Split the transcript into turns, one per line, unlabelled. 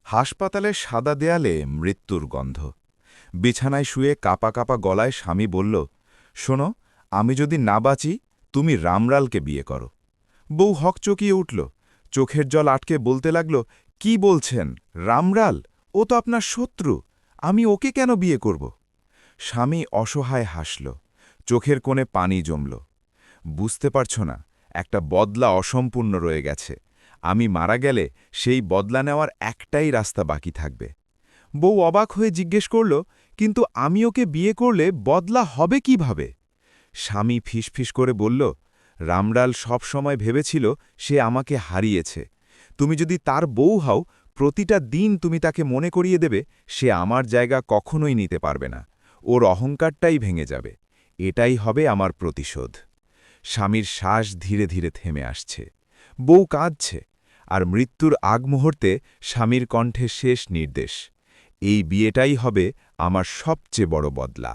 হাসপাতালের সাদা দেয়ালে মৃত্যুর গন্ধ। বিছানায় শুয়ে কাপা কাপা গলায় স্বামী বলল, শোনো, আমি যদি না বাঁচি, তুমি রামলালকে বিয়ে করো। বউ হকচকিয়ে উঠল, চোখের জল আটকে বলতে লাগল, কি বলছেন? রামলাল? ও তো আপনার শত্রু। আমি ওকে কেন বিয়ে করব? স্বামী অসহায় হাসল, চোখের কোণে পানি জমল। বুঝতে পারছ না, একটা বদলা অসম্পূর্ণ রয়ে গেছে। আমি মারা গেলে সেই বদলা নেওয়ার একটাই রাস্তা বাকি থাকবে। বউ অবাক হয়ে জিজ্ঞেস করল, কিন্তু আমি ওকে বিয়ে করলে বদলা হবে কিভাবে? স্বামী ফিসফিস করে বলল, রামলাল সবসময় ভেবেছিল সে আমাকে হারিয়েছে। তুমি যদি তার বউ হও, প্রতিটা দিন তুমি তাকে মনে করিয়ে দেবে সে আমার জায়গা কখনোই নিতে পারবে না। ওর অহংকারটাই ভেঙে যাবে। এটাই হবে আমার প্রতিশোধ। স্বামীর শ্বাস ধীরে ধীরে থেমে আসছে। বউ কাঁদছে, আর মৃত্যুর আগ মুহূর্তে স্বামীর কণ্ঠে শেষ নির্দেশ, এই বিয়েটাই হবে আমার সবচেয়ে বড় বদলা।